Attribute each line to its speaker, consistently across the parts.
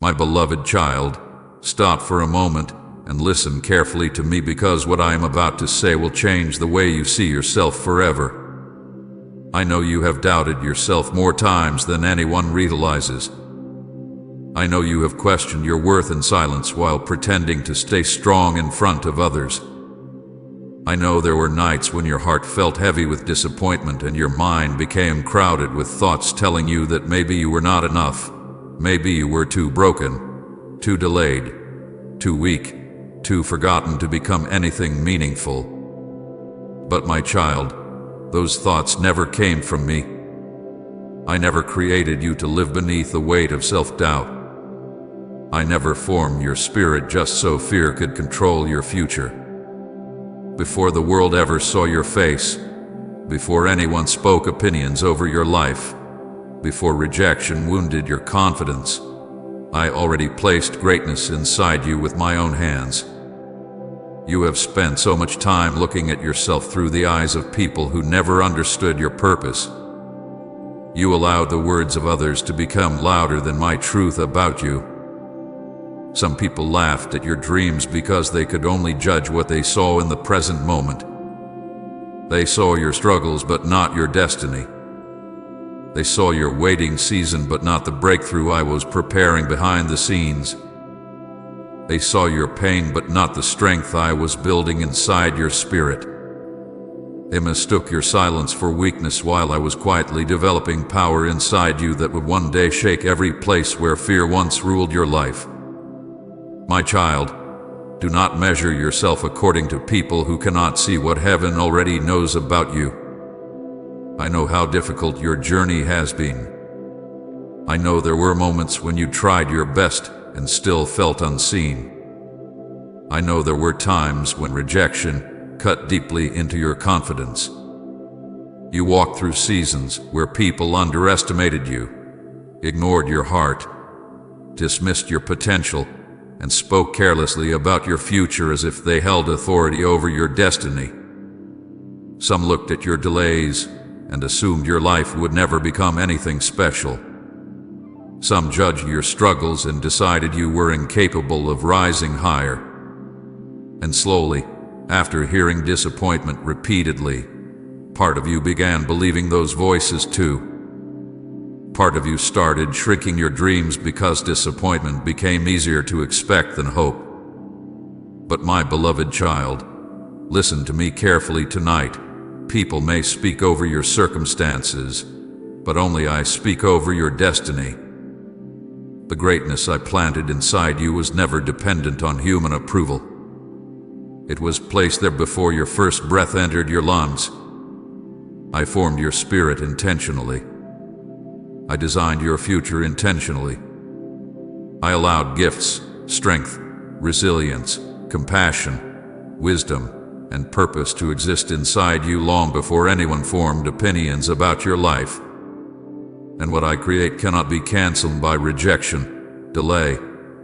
Speaker 1: My beloved child, stop for a moment and listen carefully to me, because what I am about to say will change the way you see yourself forever. I know you have doubted yourself more times than anyone realizes. I know you have questioned your worth in silence while pretending to stay strong in front of others. I know there were nights when your heart felt heavy with disappointment and your mind became crowded with thoughts telling you that maybe you were not enough, maybe you were too broken, too delayed, too weak, too forgotten to become anything meaningful. But my child, those thoughts never came from me. I never created you to live beneath the weight of self-doubt. I never formed your spirit just so fear could control your future. Before the world ever saw your face, before anyone spoke opinions over your life, before rejection wounded your confidence, I already placed greatness inside you with my own hands. You have spent so much time looking at yourself through the eyes of people who never understood your purpose. You allowed the words of others to become louder than my truth about you. Some people laughed at your dreams because they could only judge what they saw in the present moment. They saw your struggles but not your destiny. They saw your waiting season but not the breakthrough I was preparing behind the scenes. They saw your pain but not the strength I was building inside your spirit. They mistook your silence for weakness while I was quietly developing power inside you that would one day shake every place where fear once ruled your life. My child, do not measure yourself according to people who cannot see what heaven already knows about you. I know how difficult your journey has been. I know there were moments when you tried your best and still felt unseen. I know there were times when rejection cut deeply into your confidence. You walked through seasons where people underestimated you, ignored your heart, dismissed your potential, and spoke carelessly about your future as if they held authority over your destiny. Some looked at your delays and assumed your life would never become anything special. Some judged your struggles and decided you were incapable of rising higher. And slowly, after hearing disappointment repeatedly, part of you began believing those voices too. Part of you started shrinking your dreams because disappointment became easier to expect than hope. But my beloved child, listen to me carefully tonight. People may speak over your circumstances, but only I speak over your destiny. The greatness I planted inside you was never dependent on human approval. It was placed there before your first breath entered your lungs. I formed your spirit intentionally. I designed your future intentionally. I allowed gifts, strength, resilience, compassion, wisdom, and purpose to exist inside you long before anyone formed opinions about your life. And what I create cannot be canceled by rejection, delay,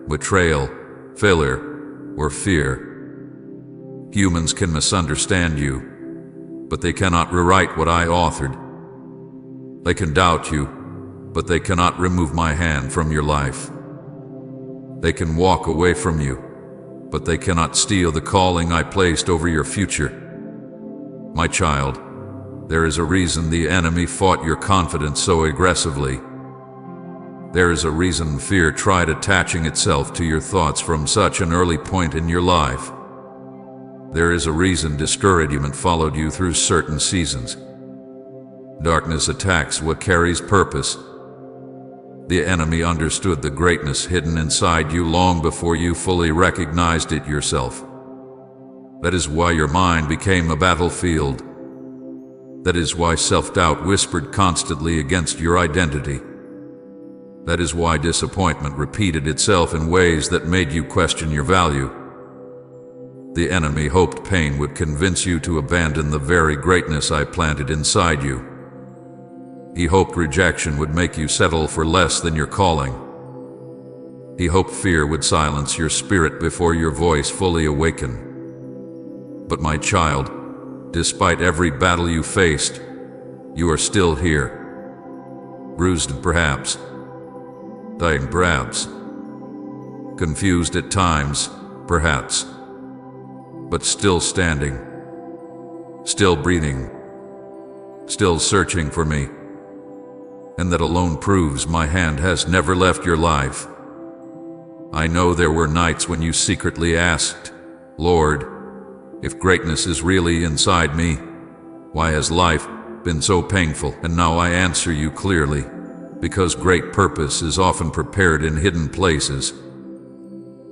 Speaker 1: betrayal, failure, or fear. Humans can misunderstand you, but they cannot rewrite what I authored. They can doubt you, but they cannot remove my hand from your life. They can walk away from you, but they cannot steal the calling I placed over your future. My child, there is a reason the enemy fought your confidence so aggressively. There is a reason fear tried attaching itself to your thoughts from such an early point in your life. There is a reason discouragement followed you through certain seasons. Darkness attacks what carries purpose. The enemy understood the greatness hidden inside you long before you fully recognized it yourself. That is why your mind became a battlefield. That is why self-doubt whispered constantly against your identity. That is why disappointment repeated itself in ways that made you question your value. The enemy hoped pain would convince you to abandon the very greatness I planted inside you. He hoped rejection would make you settle for less than your calling. He hoped fear would silence your spirit before your voice fully awakened. But my child, despite every battle you faced, you are still here. Bruised perhaps, dying perhaps, confused at times, perhaps, but still standing, still breathing, still searching for me. And that alone proves my hand has never left your life. I know there were nights when you secretly asked, Lord, if greatness is really inside me, why has life been so painful? And now I answer you clearly, because great purpose is often prepared in hidden places.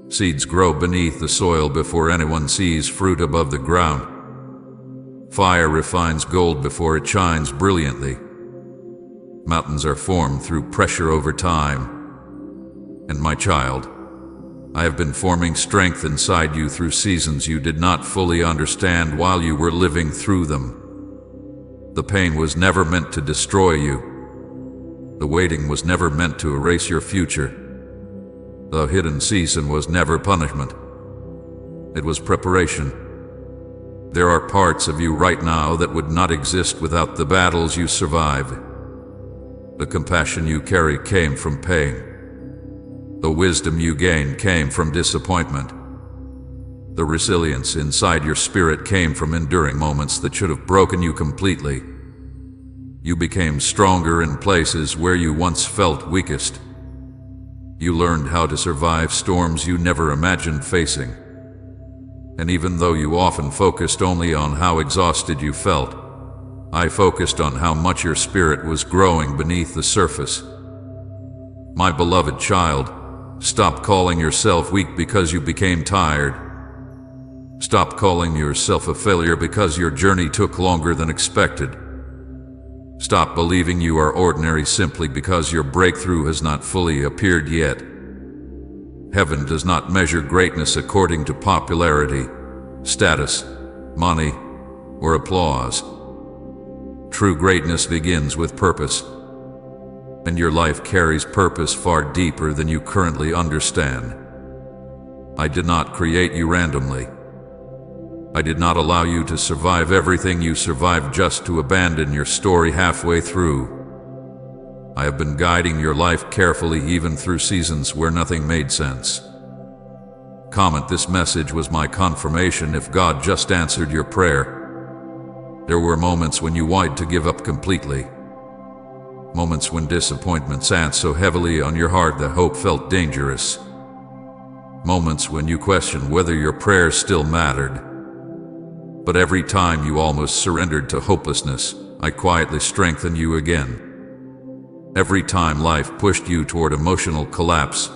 Speaker 1: Seeds grow beneath the soil before anyone sees fruit above the ground. Fire refines gold before it shines brilliantly. Mountains are formed through pressure over time. And my child, I have been forming strength inside you through seasons you did not fully understand while you were living through them. The pain was never meant to destroy you. The waiting was never meant to erase your future. The hidden season was never punishment. It was preparation. There are parts of you right now that would not exist without the battles you survived. The compassion you carry came from pain. The wisdom you gained came from disappointment. The resilience inside your spirit came from enduring moments that should have broken you completely. You became stronger in places where you once felt weakest. You learned how to survive storms you never imagined facing. And even though you often focused only on how exhausted you felt, I focused on how much your spirit was growing beneath the surface. My beloved child, stop calling yourself weak because you became tired. Stop calling yourself a failure because your journey took longer than expected. Stop believing you are ordinary simply because your breakthrough has not fully appeared yet. Heaven does not measure greatness according to popularity, status, money, or applause. True greatness begins with purpose, and your life carries purpose far deeper than you currently understand. I did not create you randomly. I did not allow you to survive everything you survived just to abandon your story halfway through. I have been guiding your life carefully even through seasons where nothing made sense. Comment: this message was my confirmation if God just answered your prayer. There were moments when you wanted to give up completely. Moments when disappointment sat so heavily on your heart that hope felt dangerous. Moments when you questioned whether your prayers still mattered. But every time you almost surrendered to hopelessness, I quietly strengthened you again. Every time life pushed you toward emotional collapse,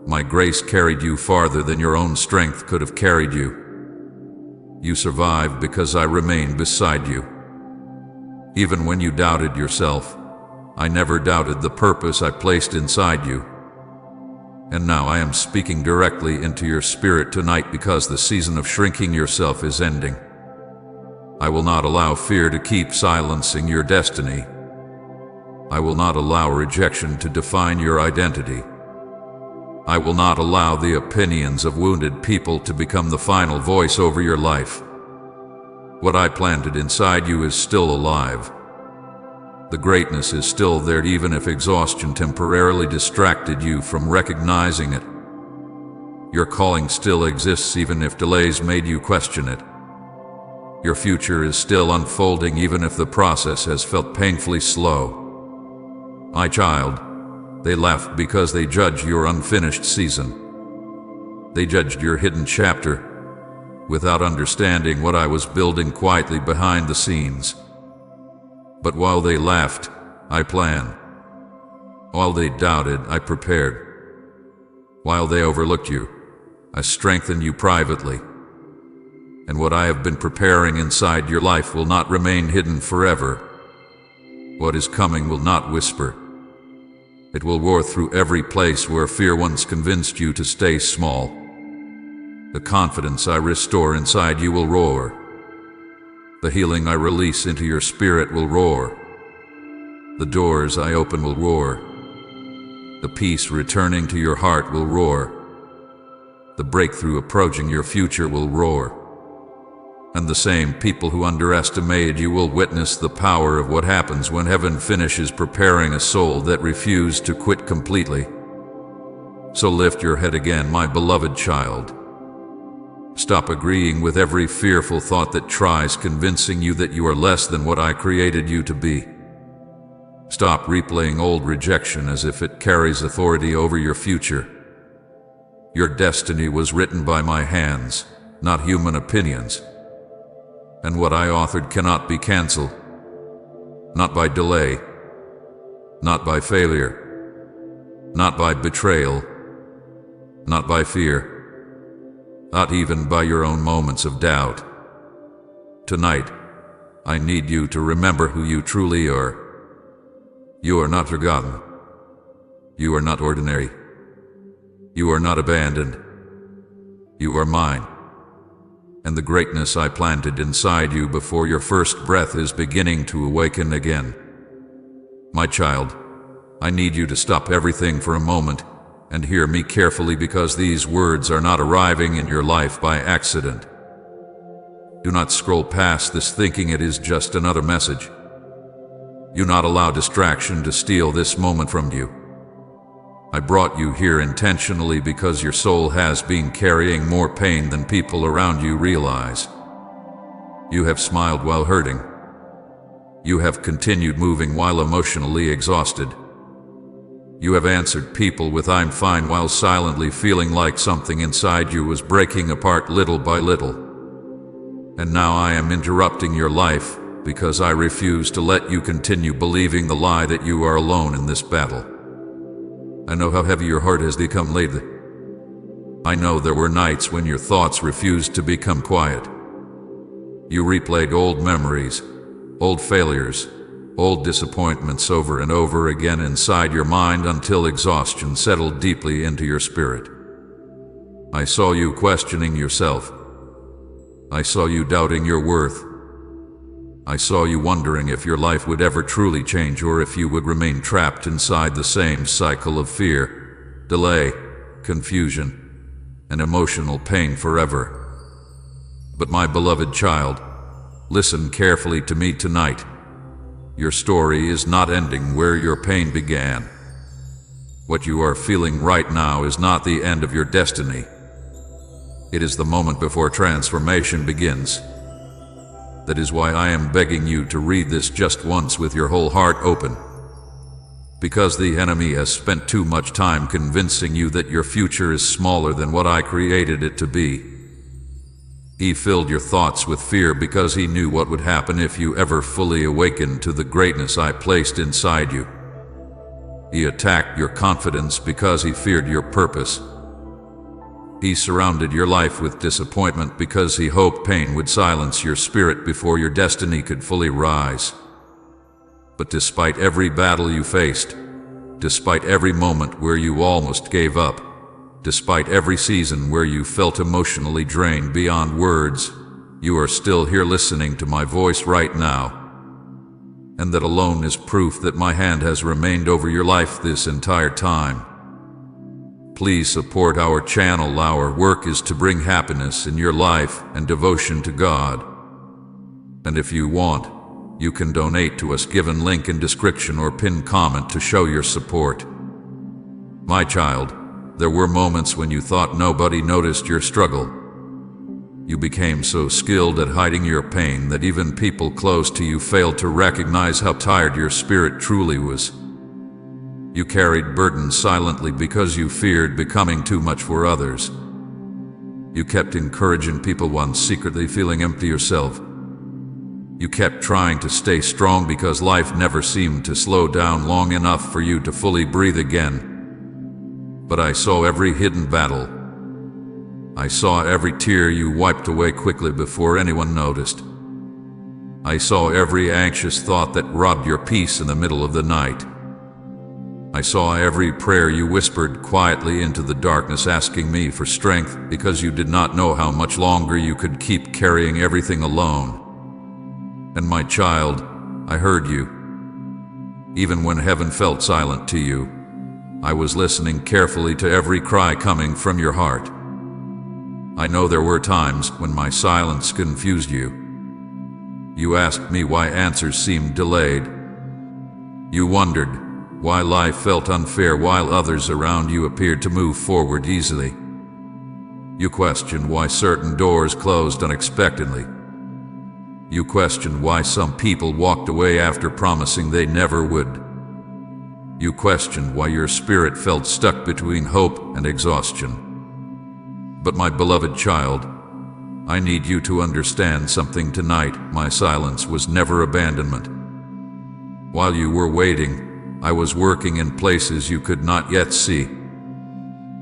Speaker 1: my grace carried you farther than your own strength could have carried you. You survived because I remained beside you. Even when you doubted yourself, I never doubted the purpose I placed inside you. And now I am speaking directly into your spirit tonight because the season of shrinking yourself is ending. I will not allow fear to keep silencing your destiny. I will not allow rejection to define your identity. I will not allow the opinions of wounded people to become the final voice over your life. What I planted inside you is still alive. The greatness is still there even if exhaustion temporarily distracted you from recognizing it. Your calling still exists even if delays made you question it. Your future is still unfolding even if the process has felt painfully slow. My child, they laughed because they judged your unfinished season. They judged your hidden chapter without understanding what I was building quietly behind the scenes. But while they laughed, I planned. While they doubted, I prepared. While they overlooked you, I strengthened you privately. And what I have been preparing inside your life will not remain hidden forever. What is coming will not whisper. It will roar through every place where fear once convinced you to stay small. The confidence I restore inside you will roar. The healing I release into your spirit will roar. The doors I open will roar. The peace returning to your heart will roar. The breakthrough approaching your future will roar. And the same people who underestimated you will witness the power of what happens when heaven finishes preparing a soul that refused to quit completely. So lift your head again, my beloved child. Stop agreeing with every fearful thought that tries convincing you that you are less than what I created you to be. Stop replaying old rejection as if it carries authority over your future. Your destiny was written by my hands, not human opinions. And what I authored cannot be canceled. Not by delay. Not by failure. Not by betrayal. Not by fear. Not even by your own moments of doubt. Tonight, I need you to remember who you truly are. You are not forgotten. You are not ordinary. You are not abandoned. You are mine. And the greatness I planted inside you before your first breath is beginning to awaken again. My child, I need you to stop everything for a moment and hear me carefully, because these words are not arriving in your life by accident. Do not scroll past this thinking it is just another message. Do not allow distraction to steal this moment from you. I brought you here intentionally because your soul has been carrying more pain than people around you realize. You have smiled while hurting. You have continued moving while emotionally exhausted. You have answered people with "I'm fine" while silently feeling like something inside you was breaking apart little by little. And now I am interrupting your life because I refuse to let you continue believing the lie that you are alone in this battle. I know how heavy your heart has become lately. I know there were nights when your thoughts refused to become quiet. You replayed old memories, old failures, old disappointments over and over again inside your mind until exhaustion settled deeply into your spirit. I saw you questioning yourself. I saw you doubting your worth. I saw you wondering if your life would ever truly change, or if you would remain trapped inside the same cycle of fear, delay, confusion, and emotional pain forever. But my beloved child, listen carefully to me tonight. Your story is not ending where your pain began. What you are feeling right now is not the end of your destiny. It is the moment before transformation begins. That is why I am begging you to read this just once with your whole heart open. Because the enemy has spent too much time convincing you that your future is smaller than what I created it to be. He filled your thoughts with fear because he knew what would happen if you ever fully awakened to the greatness I placed inside you. He attacked your confidence because he feared your purpose. He surrounded your life with disappointment because he hoped pain would silence your spirit before your destiny could fully rise. But despite every battle you faced, despite every moment where you almost gave up, despite every season where you felt emotionally drained beyond words, you are still here listening to my voice right now. And that alone is proof that my hand has remained over your life this entire time. Please support our channel. Our work is to bring happiness in your life and devotion to God. And if you want, you can donate to us, given link in description or pinned comment to show your support. My child, there were moments when you thought nobody noticed your struggle. You became so skilled at hiding your pain that even people close to you failed to recognize how tired your spirit truly was. You carried burdens silently because you feared becoming too much for others. You kept encouraging people while secretly feeling empty yourself. You kept trying to stay strong because life never seemed to slow down long enough for you to fully breathe again. But I saw every hidden battle. I saw every tear you wiped away quickly before anyone noticed. I saw every anxious thought that robbed your peace in the middle of the night. I saw every prayer you whispered quietly into the darkness, asking me for strength because you did not know how much longer you could keep carrying everything alone. And my child, I heard you. Even when heaven felt silent to you, I was listening carefully to every cry coming from your heart. I know there were times when my silence confused you. You asked me why answers seemed delayed. You wondered, why life felt unfair while others around you appeared to move forward easily. You questioned why certain doors closed unexpectedly. You questioned why some people walked away after promising they never would. You questioned why your spirit felt stuck between hope and exhaustion. But my beloved child, I need you to understand something tonight. My silence was never abandonment. While you were waiting, I was working in places you could not yet see.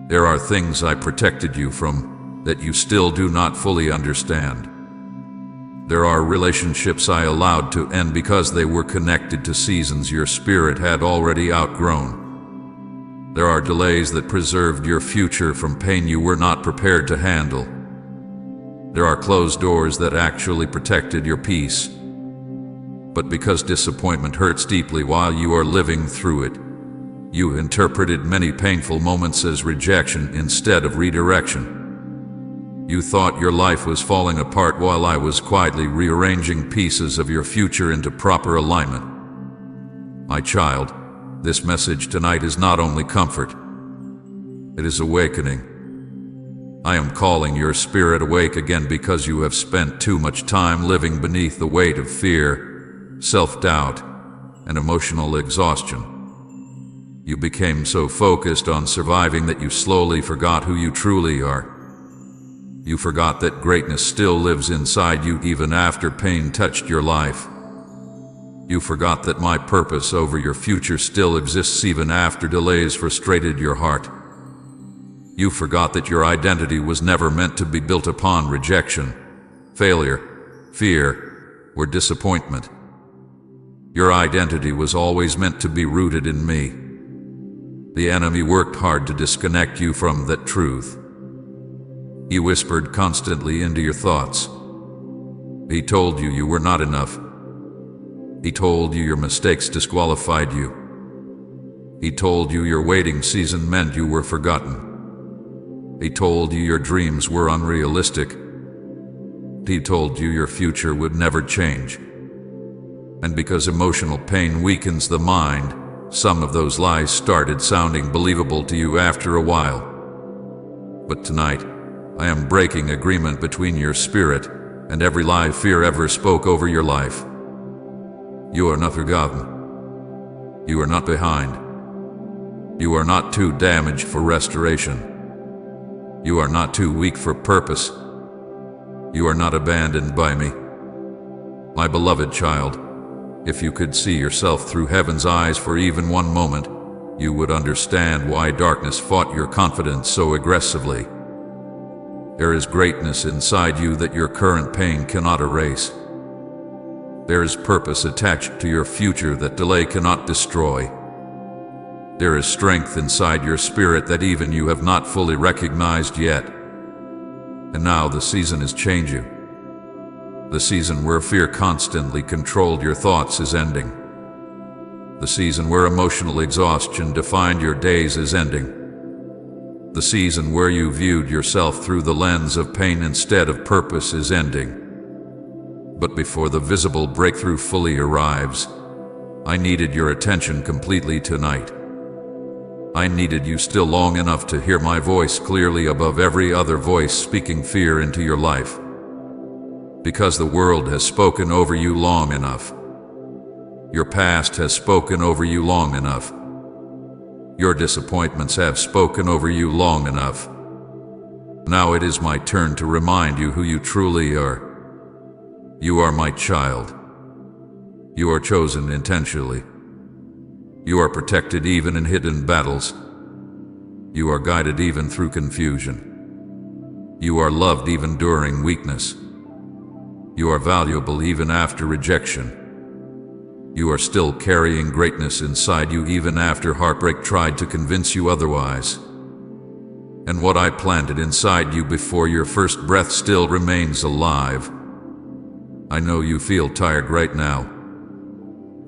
Speaker 1: There are things I protected you from that you still do not fully understand. There are relationships I allowed to end because they were connected to seasons your spirit had already outgrown. There are delays that preserved your future from pain you were not prepared to handle. There are closed doors that actually protected your peace. But because disappointment hurts deeply while you are living through it, you interpreted many painful moments as rejection instead of redirection. You thought your life was falling apart while I was quietly rearranging pieces of your future into proper alignment. My child, this message tonight is not only comfort, it is awakening. I am calling your spirit awake again because you have spent too much time living beneath the weight of fear, self-doubt, and emotional exhaustion. You became so focused on surviving that you slowly forgot who you truly are. You forgot that greatness still lives inside you even after pain touched your life. You forgot that my purpose over your future still exists even after delays frustrated your heart. You forgot that your identity was never meant to be built upon rejection, failure, fear, or disappointment. Your identity was always meant to be rooted in me. The enemy worked hard to disconnect you from that truth. He whispered constantly into your thoughts. He told you you were not enough. He told you your mistakes disqualified you. He told you your waiting season meant you were forgotten. He told you your dreams were unrealistic. He told you your future would never change. And because emotional pain weakens the mind, some of those lies started sounding believable to you after a while. But tonight, I am breaking agreement between your spirit and every lie fear ever spoke over your life. You are not forgotten. You are not behind. You are not too damaged for restoration. You are not too weak for purpose. You are not abandoned by me. My beloved child, if you could see yourself through heaven's eyes for even one moment, you would understand why darkness fought your confidence so aggressively. There is greatness inside you that your current pain cannot erase. There is purpose attached to your future that delay cannot destroy. There is strength inside your spirit that even you have not fully recognized yet. And now the season is changing. The season where fear constantly controlled your thoughts is ending. The season where emotional exhaustion defined your days is ending. The season where you viewed yourself through the lens of pain instead of purpose is ending. But before the visible breakthrough fully arrives, I needed your attention completely tonight. I needed you still long enough to hear my voice clearly above every other voice speaking fear into your life. Because the world has spoken over you long enough. Your past has spoken over you long enough. Your disappointments have spoken over you long enough. Now it is my turn to remind you who you truly are. You are my child. You are chosen intentionally. You are protected even in hidden battles. You are guided even through confusion. You are loved even during weakness. You are valuable even after rejection. You are still carrying greatness inside you even after heartbreak tried to convince you otherwise. And what I planted inside you before your first breath still remains alive. I know you feel tired right now.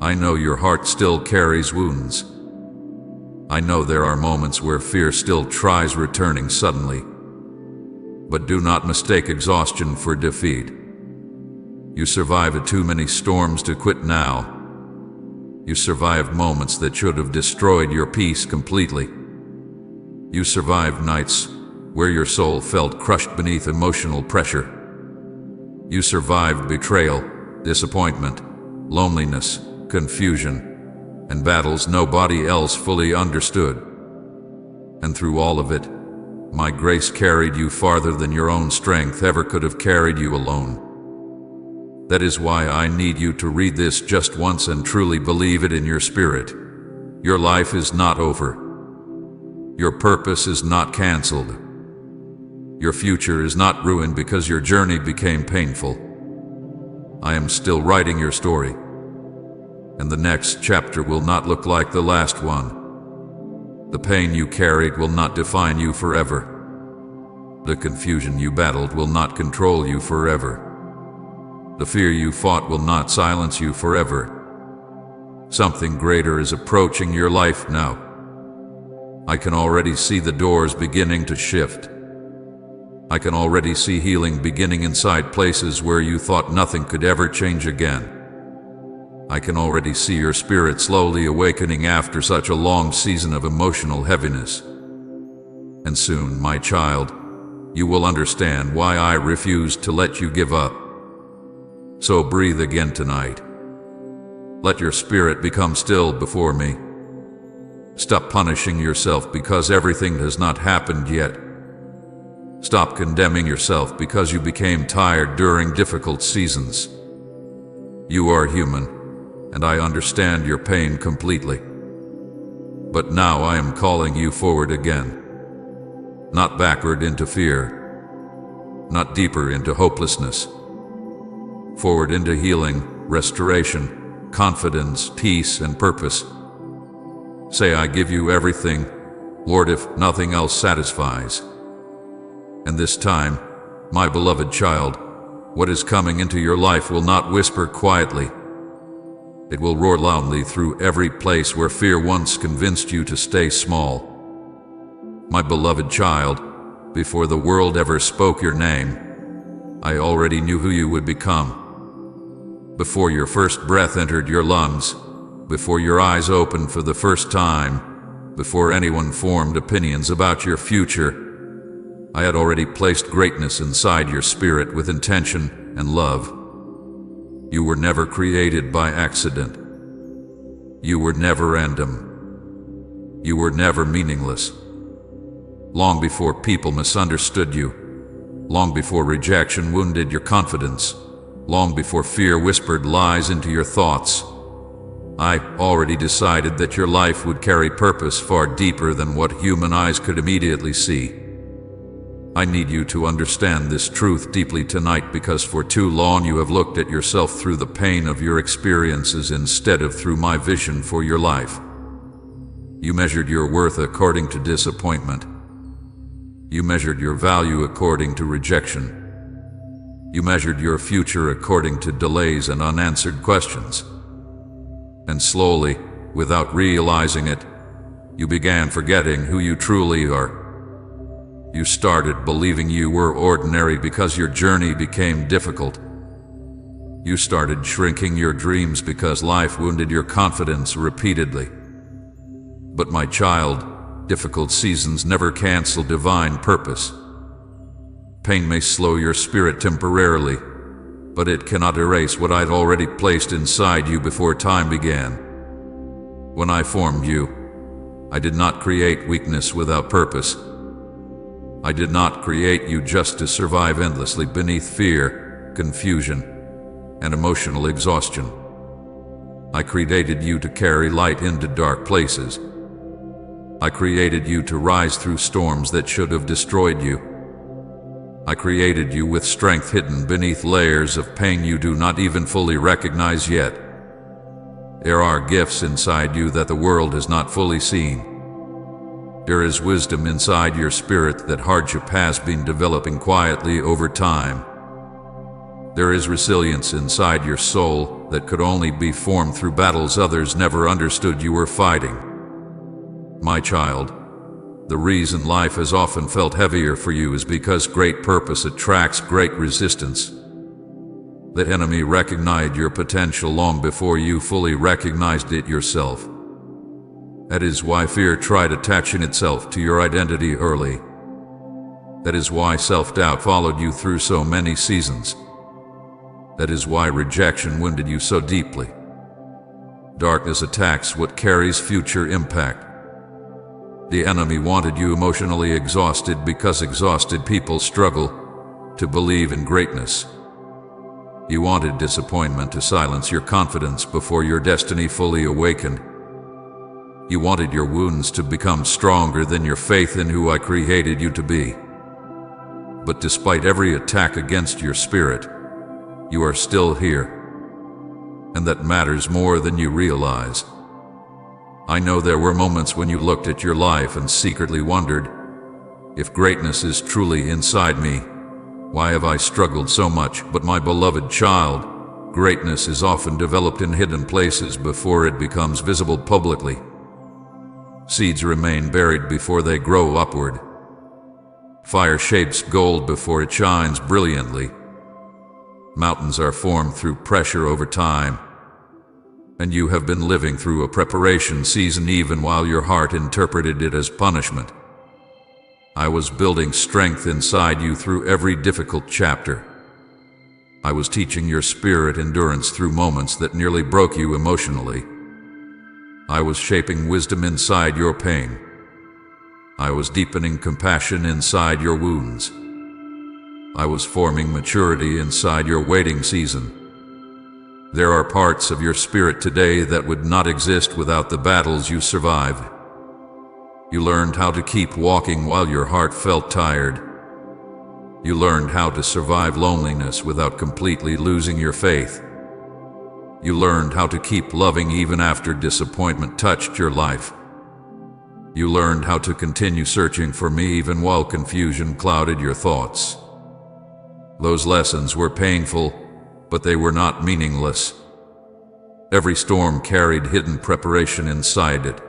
Speaker 1: I know your heart still carries wounds. I know there are moments where fear still tries returning suddenly. But do not mistake exhaustion for defeat. You survived too many storms to quit now. You survived moments that should have destroyed your peace completely. You survived nights where your soul felt crushed beneath emotional pressure. You survived betrayal, disappointment, loneliness, confusion, and battles nobody else fully understood. And through all of it, my grace carried you farther than your own strength ever could have carried you alone. That is why I need you to read this just once and truly believe it in your spirit. Your life is not over. Your purpose is not canceled. Your future is not ruined because your journey became painful. I am still writing your story, and the next chapter will not look like the last one. The pain you carried will not define you forever. The confusion you battled will not control you forever. The fear you fought will not silence you forever. Something greater is approaching your life now. I can already see the doors beginning to shift. I can already see healing beginning inside places where you thought nothing could ever change again. I can already see your spirit slowly awakening after such a long season of emotional heaviness. And soon, my child, you will understand why I refused to let you give up. So breathe again tonight. Let your spirit become still before me. Stop punishing yourself because everything has not happened yet. Stop condemning yourself because you became tired during difficult seasons. You are human, and I understand your pain completely. But now I am calling you forward again. Not backward into fear, not deeper into hopelessness. Forward into healing, restoration, confidence, peace, and purpose. Say, I give you everything, Lord, if nothing else satisfies. And this time, my beloved child, what is coming into your life will not whisper quietly. It will roar loudly through every place where fear once convinced you to stay small. My beloved child, before the world ever spoke your name, I already knew who you would become. Before your first breath entered your lungs, before your eyes opened for the first time, before anyone formed opinions about your future, I had already placed greatness inside your spirit with intention and love. You were never created by accident. You were never random. You were never meaningless. Long before people misunderstood you, long before rejection wounded your confidence, long before fear whispered lies into your thoughts, I already decided that your life would carry purpose far deeper than what human eyes could immediately see. I need you to understand this truth deeply tonight because for too long you have looked at yourself through the pain of your experiences instead of through my vision for your life. You measured your worth according to disappointment. You measured your value according to rejection. You measured your future according to delays and unanswered questions. And slowly, without realizing it, you began forgetting who you truly are. You started believing you were ordinary because your journey became difficult. You started shrinking your dreams because life wounded your confidence repeatedly. But my child, difficult seasons never cancel divine purpose. Pain may slow your spirit temporarily, but it cannot erase what I'd already placed inside you before time began. When I formed you, I did not create weakness without purpose. I did not create you just to survive endlessly beneath fear, confusion, and emotional exhaustion. I created you to carry light into dark places. I created you to rise through storms that should have destroyed you. I created you with strength hidden beneath layers of pain you do not even fully recognize yet. There are gifts inside you that the world has not fully seen. There is wisdom inside your spirit that hardship has been developing quietly over time. There is resilience inside your soul that could only be formed through battles others never understood you were fighting. My child, the reason life has often felt heavier for you is because great purpose attracts great resistance. The enemy recognized your potential long before you fully recognized it yourself. That is why fear tried attaching itself to your identity early. That is why self-doubt followed you through so many seasons. That is why rejection wounded you so deeply. Darkness attacks what carries future impact. The enemy wanted you emotionally exhausted because exhausted people struggle to believe in greatness. You wanted disappointment to silence your confidence before your destiny fully awakened. You wanted your wounds to become stronger than your faith in who I created you to be. But despite every attack against your spirit, you are still here. And that matters more than you realize. I know there were moments when you looked at your life and secretly wondered, if greatness is truly inside me, why have I struggled so much? But my beloved child, greatness is often developed in hidden places before it becomes visible publicly. Seeds remain buried before they grow upward. Fire shapes gold before it shines brilliantly. Mountains are formed through pressure over time. And you have been living through a preparation season even while your heart interpreted it as punishment. I was building strength inside you through every difficult chapter. I was teaching your spirit endurance through moments that nearly broke you emotionally. I was shaping wisdom inside your pain. I was deepening compassion inside your wounds. I was forming maturity inside your waiting season. There are parts of your spirit today that would not exist without the battles you survived. You learned how to keep walking while your heart felt tired. You learned how to survive loneliness without completely losing your faith. You learned how to keep loving even after disappointment touched your life. You learned how to continue searching for me even while confusion clouded your thoughts. Those lessons were painful, but they were not meaningless. Every storm carried hidden preparation inside it.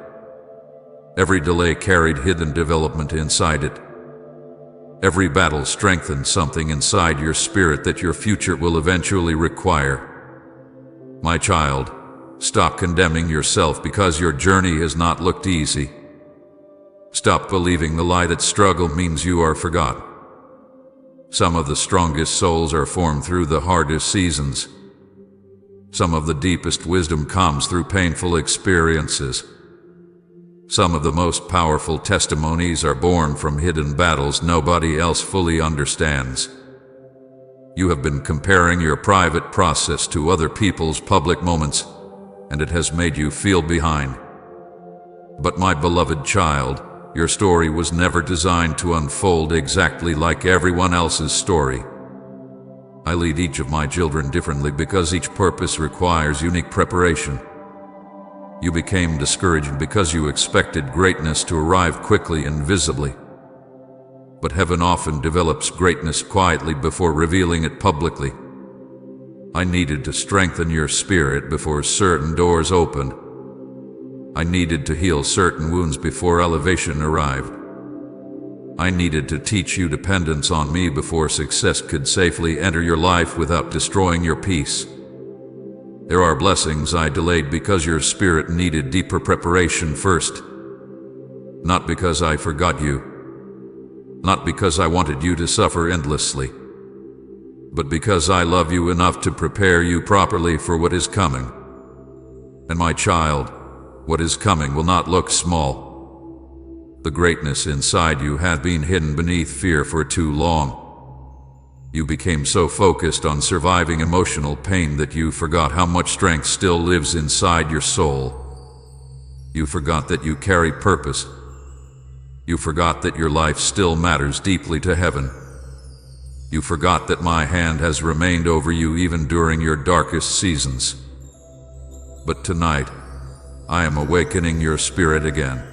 Speaker 1: Every delay carried hidden development inside it. Every battle strengthened something inside your spirit that your future will eventually require. My child, stop condemning yourself because your journey has not looked easy. Stop believing the lie that struggle means you are forgotten. Some of the strongest souls are formed through the hardest seasons. Some of the deepest wisdom comes through painful experiences. Some of the most powerful testimonies are born from hidden battles nobody else fully understands. You have been comparing your private process to other people's public moments, and it has made you feel behind. But my beloved child, your story was never designed to unfold exactly like everyone else's story. I lead each of my children differently because each purpose requires unique preparation. You became discouraged because you expected greatness to arrive quickly and visibly. But heaven often develops greatness quietly before revealing it publicly. I needed to strengthen your spirit before certain doors opened. I needed to heal certain wounds before elevation arrived. I needed to teach you dependence on me before success could safely enter your life without destroying your peace. There are blessings I delayed because your spirit needed deeper preparation first. Not because I forgot you. Not because I wanted you to suffer endlessly. But because I love you enough to prepare you properly for what is coming. And my child, what is coming will not look small. The greatness inside you had been hidden beneath fear for too long. You became so focused on surviving emotional pain that you forgot how much strength still lives inside your soul. You forgot that you carry purpose. You forgot that your life still matters deeply to heaven. You forgot that my hand has remained over you even during your darkest seasons. But tonight, I am awakening your spirit again.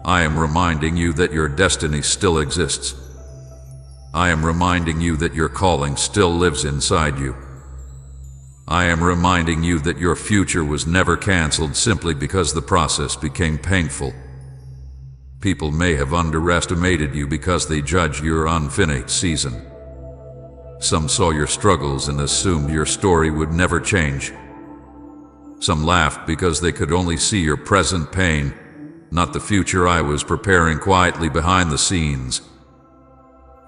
Speaker 1: I am reminding you that your destiny still exists. I am reminding you that your calling still lives inside you. I am reminding you that your future was never canceled simply because the process became painful. People may have underestimated you because they judge your unfinished season. Some saw your struggles and assumed your story would never change. Some laughed because they could only see your present pain, not the future I was preparing quietly behind the scenes.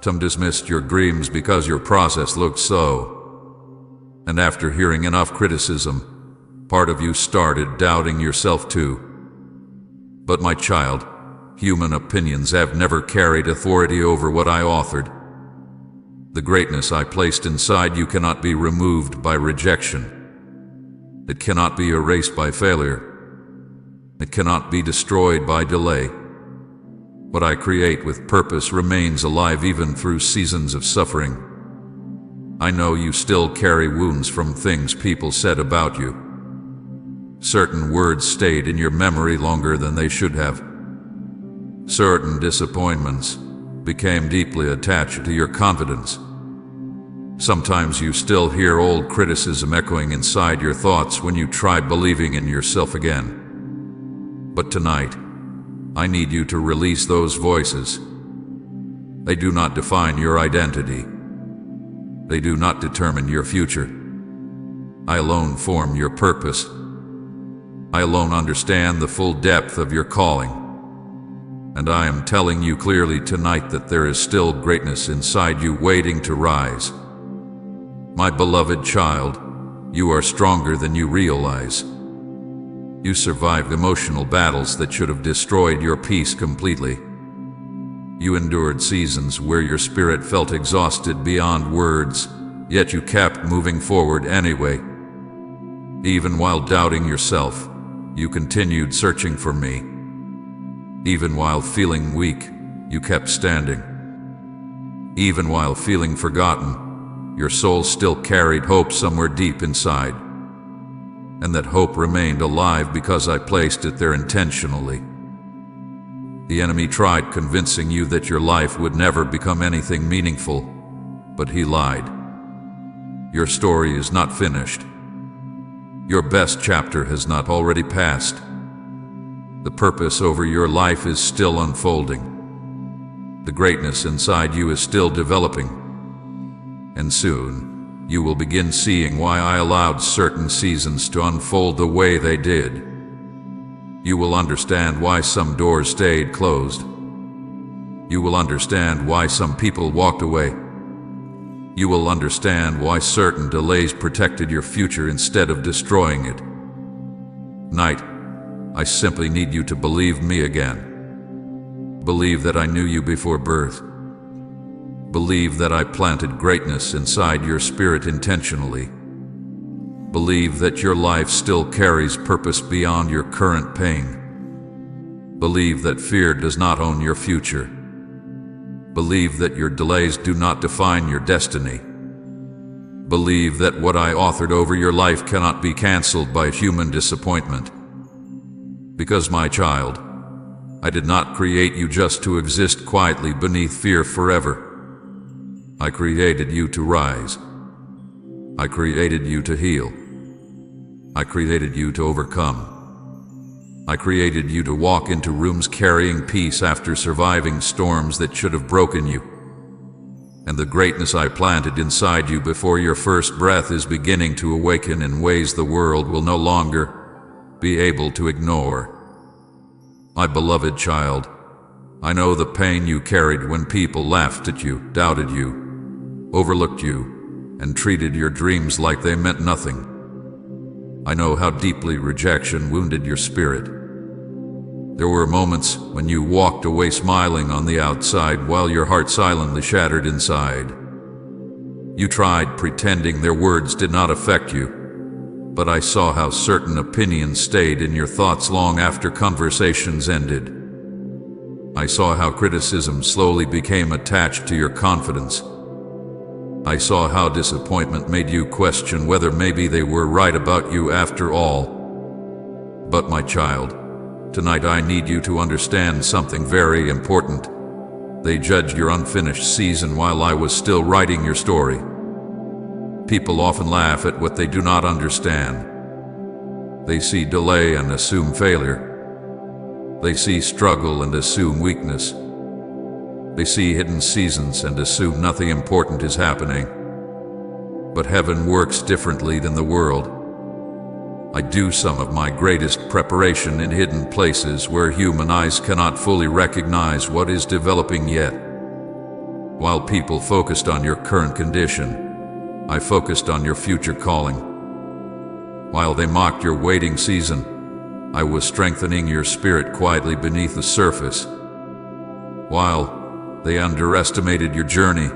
Speaker 1: Some dismissed your dreams because your process looked slow. And after hearing enough criticism, part of you started doubting yourself too. But my child, human opinions have never carried authority over what I authored. The greatness I placed inside you cannot be removed by rejection. It cannot be erased by failure. It cannot be destroyed by delay. What I create with purpose remains alive even through seasons of suffering. I know you still carry wounds from things people said about you. Certain words stayed in your memory longer than they should have. Certain disappointments became deeply attached to your confidence. Sometimes you still hear old criticism echoing inside your thoughts when you try believing in yourself again. But tonight, I need you to release those voices. They do not define your identity. They do not determine your future. I alone form your purpose. I alone understand the full depth of your calling. And I am telling you clearly tonight that there is still greatness inside you waiting to rise. My beloved child, you are stronger than you realize. You survived emotional battles that should have destroyed your peace completely. You endured seasons where your spirit felt exhausted beyond words, yet you kept moving forward anyway. Even while doubting yourself, you continued searching for me. Even while feeling weak, you kept standing. Even while feeling forgotten, your soul still carried hope somewhere deep inside. And that hope remained alive because I placed it there intentionally. The enemy tried convincing you that your life would never become anything meaningful, but he lied. Your story is not finished. Your best chapter has not already passed. The purpose over your life is still unfolding. The greatness inside you is still developing. And soon, you will begin seeing why I allowed certain seasons to unfold the way they did. You will understand why some doors stayed closed. You will understand why some people walked away. You will understand why certain delays protected your future instead of destroying it. Tonight, I simply need you to believe me again. Believe that I knew you before birth. Believe that I planted greatness inside your spirit intentionally. Believe that your life still carries purpose beyond your current pain. Believe that fear does not own your future. Believe that your delays do not define your destiny. Believe that what I authored over your life cannot be canceled by human disappointment. Because, my child, I did not create you just to exist quietly beneath fear forever. I created you to rise. I created you to heal. I created you to overcome. I created you to walk into rooms carrying peace after surviving storms that should have broken you. And the greatness I planted inside you before your first breath is beginning to awaken in ways the world will no longer be able to ignore. My beloved child, I know the pain you carried when people laughed at you, doubted you, overlooked you, and treated your dreams like they meant nothing. I know how deeply rejection wounded your spirit. There were moments when you walked away smiling on the outside while your heart silently shattered inside. You tried pretending their words did not affect you, but I saw how certain opinions stayed in your thoughts long after conversations ended. I saw how criticism slowly became attached to your confidence. I saw how disappointment made you question whether maybe they were right about you after all. But my child, tonight I need you to understand something very important. They judged your unfinished season while I was still writing your story. People often laugh at what they do not understand. They see delay and assume failure. They see struggle and assume weakness. They see hidden seasons and assume nothing important is happening. But heaven works differently than the world. I do some of my greatest preparation in hidden places where human eyes cannot fully recognize what is developing yet. While people focused on your current condition, I focused on your future calling. While they mocked your waiting season, I was strengthening your spirit quietly beneath the surface. While they underestimated your journey,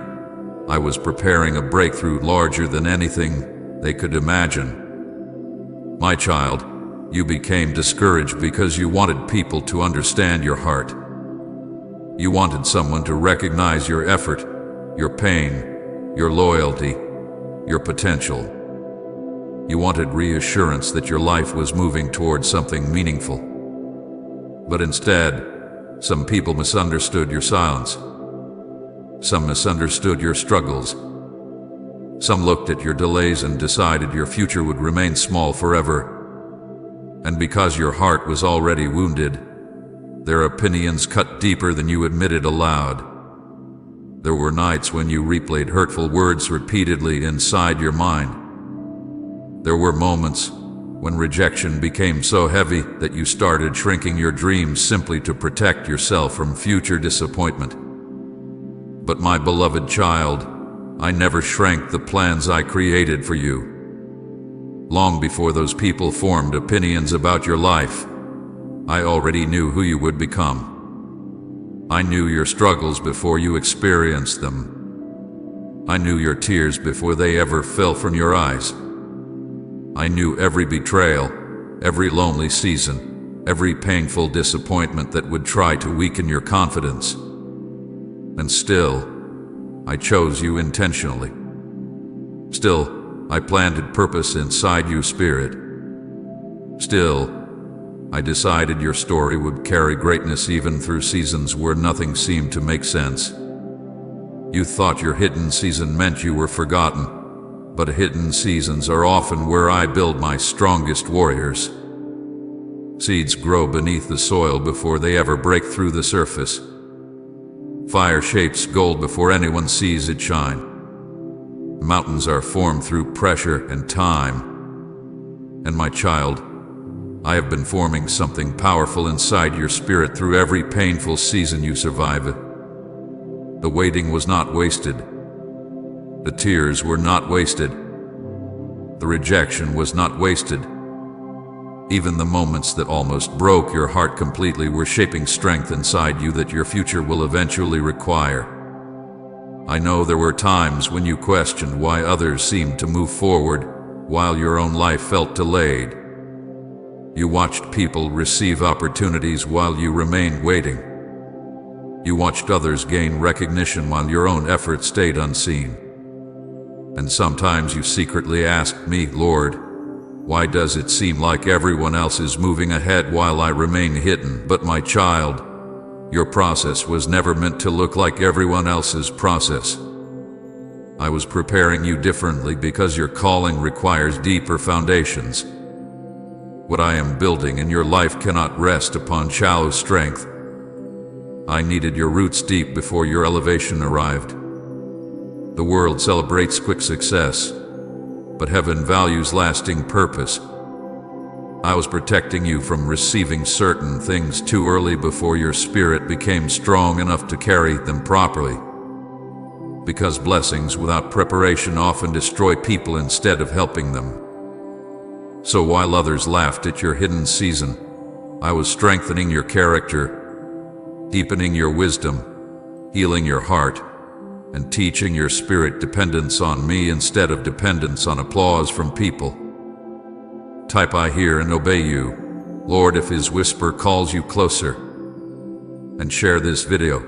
Speaker 1: I was preparing a breakthrough larger than anything they could imagine. My child, you became discouraged because you wanted people to understand your heart. You wanted someone to recognize your effort, your pain, your loyalty, your potential. You wanted reassurance that your life was moving towards something meaningful. But instead, some people misunderstood your silence. Some misunderstood your struggles. Some looked at your delays and decided your future would remain small forever. And because your heart was already wounded, their opinions cut deeper than you admitted aloud. There were nights when you replayed hurtful words repeatedly inside your mind. There were moments when rejection became so heavy that you started shrinking your dreams simply to protect yourself from future disappointment. But my beloved child, I never shrank the plans I created for you. Long before those people formed opinions about your life, I already knew who you would become. I knew your struggles before you experienced them. I knew your tears before they ever fell from your eyes. I knew every betrayal, every lonely season, every painful disappointment that would try to weaken your confidence. And still, I chose you intentionally. Still, I planted purpose inside you, spirit. Still, I decided your story would carry greatness even through seasons where nothing seemed to make sense. You thought your hidden season meant you were forgotten, but hidden seasons are often where I build my strongest warriors. Seeds grow beneath the soil before they ever break through the surface. Fire shapes gold before anyone sees it shine. Mountains are formed through pressure and time. And my child, I have been forming something powerful inside your spirit through every painful season you survive it. The waiting was not wasted. The tears were not wasted. The rejection was not wasted. Even the moments that almost broke your heart completely were shaping strength inside you that your future will eventually require. I know there were times when you questioned why others seemed to move forward while your own life felt delayed. You watched people receive opportunities while you remained waiting. You watched others gain recognition while your own effort stayed unseen. And sometimes you secretly asked me, Lord, why does it seem like everyone else is moving ahead while I remain hidden? But my child, your process was never meant to look like everyone else's process. I was preparing you differently because your calling requires deeper foundations. What I am building in your life cannot rest upon shallow strength. I needed your roots deep before your elevation arrived. The world celebrates quick success, but heaven values lasting purpose. I was protecting you from receiving certain things too early before your spirit became strong enough to carry them properly. Because blessings without preparation often destroy people instead of helping them. So while others laughed at your hidden season, I was strengthening your character, deepening your wisdom, healing your heart, and teaching your spirit dependence on me instead of dependence on applause from people. Type I hear and obey you, Lord, if his whisper calls you closer. And share this video.